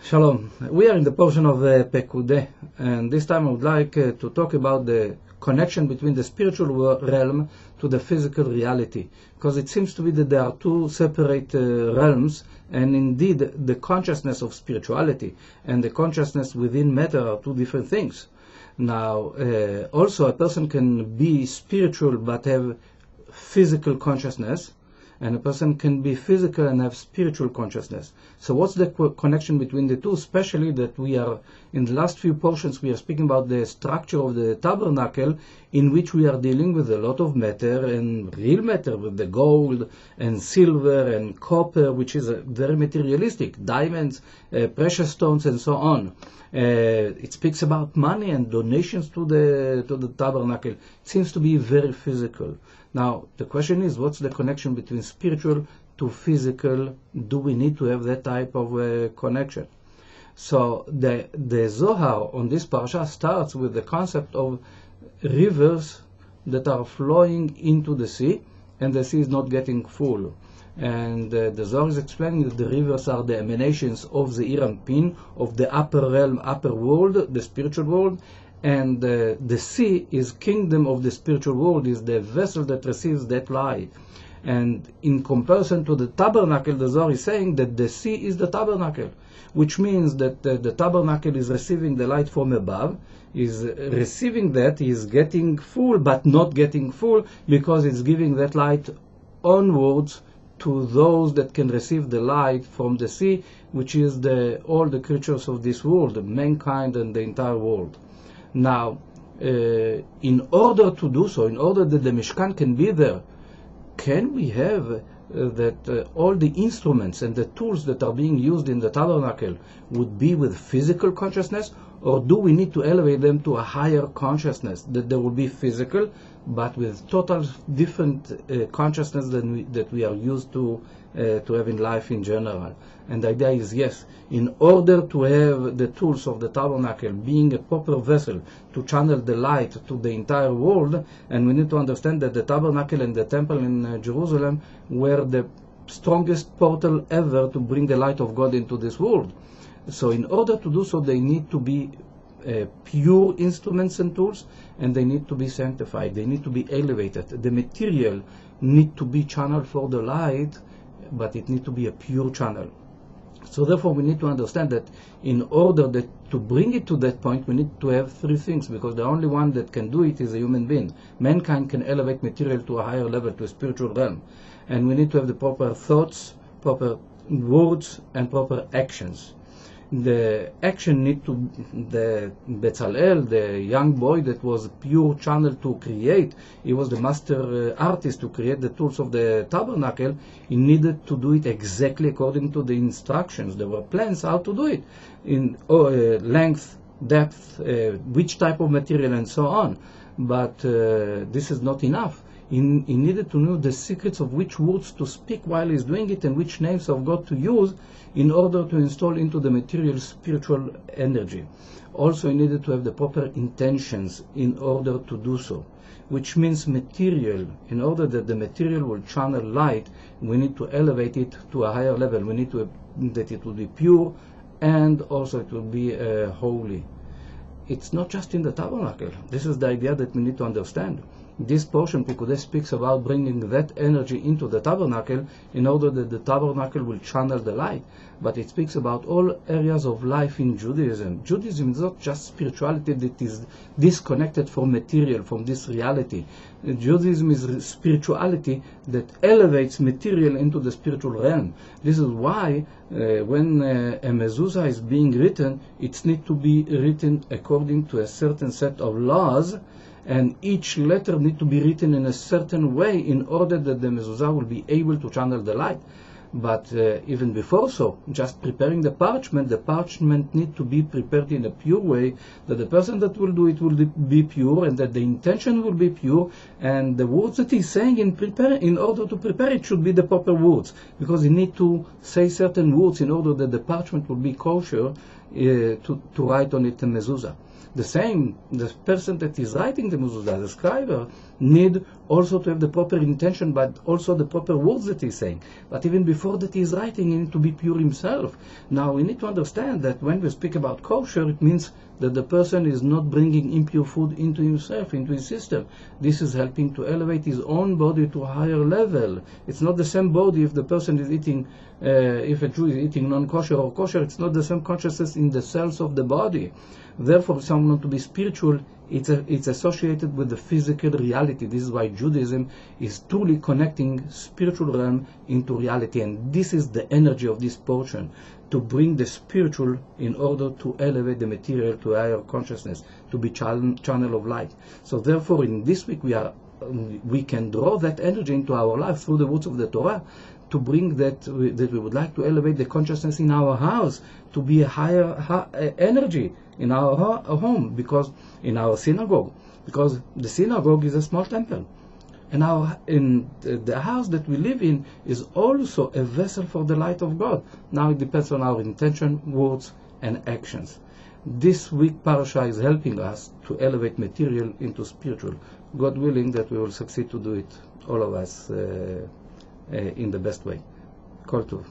Shalom. We are in the portion of Pekudi, and this time I would like to talk about the connection between the spiritual realm to the physical reality, because it seems to be that there are two separate realms, and indeed the consciousness of spirituality and the consciousness within matter are two different things. Now, also a person can be spiritual but have physical consciousness, and a person can be physical and have spiritual consciousness. So what's the connection between the two? Especially that we are, in the last few portions, we are speaking about the structure of the tabernacle, in which we are dealing with a lot of matter, and real matter, with the gold and silver and copper, which is very materialistic, diamonds, precious stones, and so on. It speaks about money and donations to the tabernacle. It seems to be very physical. Now, the question is, what's the connection between spiritual to physical? Do we need to have that type of connection? So the Zohar on this Parsha starts with the concept of rivers that are flowing into the sea, and the sea is not getting full. And the Zohar is explaining that the rivers are the emanations of the Iranpin, of the upper realm, upper world, the spiritual world, and the sea is kingdom of the spiritual world, is the vessel that receives that light. And in comparison to the tabernacle, the Zohar is saying that the sea is the tabernacle, which means that the tabernacle is receiving the light from above, is receiving that, is getting full but not getting full, because it's giving that light onwards to those that can receive the light from the sea, which is all the creatures of this world, mankind and the entire world. Now, in order to do so, in order that the Mishkan can be there, can we have that all the instruments and the tools that are being used in the tabernacle would be with physical consciousness, or do we need to elevate them to a higher consciousness, that they will be physical but with total different consciousness than that we are used to have in life in general? And the idea is, yes, in order to have the tools of the tabernacle being a proper vessel to channel the light to the entire world, and we need to understand that the tabernacle and the temple in Jerusalem were the strongest portal ever to bring the light of God into this world. So in order to do so, they need to be pure instruments and tools, and they need to be sanctified, they need to be elevated. The material need to be channeled for the light, but it needs to be a pure channel. So therefore we need to understand that in order to bring it to that point, we need to have three things, because the only one that can do it is a human being. Mankind can elevate material to a higher level, to a spiritual realm. And we need to have the proper thoughts, proper words, and proper actions. The action need to, the Bezalel, the young boy that was pure channel to create, he was the master artist to create the tools of the tabernacle. He needed to do it exactly according to the instructions. There were plans how to do it, in length, depth, which type of material, and so on. But this is not enough. He needed to know the secrets of which words to speak while he's doing it, and which names of God to use in order to install into the material spiritual energy. Also, he needed to have the proper intentions in order to do so, which means material. In order that the material will channel light, we need to elevate it to a higher level. We need to that it will be pure, and also it will be holy. It's not just in the tabernacle. This is the idea that we need to understand. This portion, Pekudi, speaks about bringing that energy into the tabernacle in order that the tabernacle will channel the light. But it speaks about all areas of life in Judaism. Judaism is not just spirituality that is disconnected from material, from this reality. Judaism is spirituality that elevates material into the spiritual realm. This is why when a mezuzah is being written, it needs to be written according to a certain set of laws, and each letter needs to be written in a certain way in order that the mezuzah will be able to channel the light. But even before so, just preparing the parchment needs to be prepared in a pure way, that the person that will do it will be pure, and that the intention will be pure, and the words that he's saying in order to prepare it should be the proper words, because he needs to say certain words in order that the parchment will be kosher to write on it a mezuzah. The same, the person that is writing the mezuzah, the scribe, need also to have the proper intention, but also the proper words that he's saying. But even before that he's writing, he needs to be pure himself. Now we need to understand that when we speak about kosher, it means that the person is not bringing impure food into himself, into his system. This is helping to elevate his own body to a higher level. It's not the same body if the person is eating, if a Jew is eating non-kosher or kosher, it's not the same consciousness in the cells of the body. Therefore, if someone wants to be spiritual, it's associated with the physical reality. This is why Judaism is truly connecting spiritual realm into reality, and this is the energy of this portion, to bring the spiritual in order to elevate the material to higher consciousness, to be channel of light. So therefore, in this week we can draw that energy into our life through the words of the Torah, to bring that we would like to elevate the consciousness in our house to be a higher energy in our home, because in our synagogue, because the synagogue is a small temple, and the house that we live in is also a vessel for the light of God. Now it depends on our intention, words, and actions. This week Parsha is helping us to elevate material into spiritual. God willing that we will succeed to do it, all of us, in the best way. Kol Tov.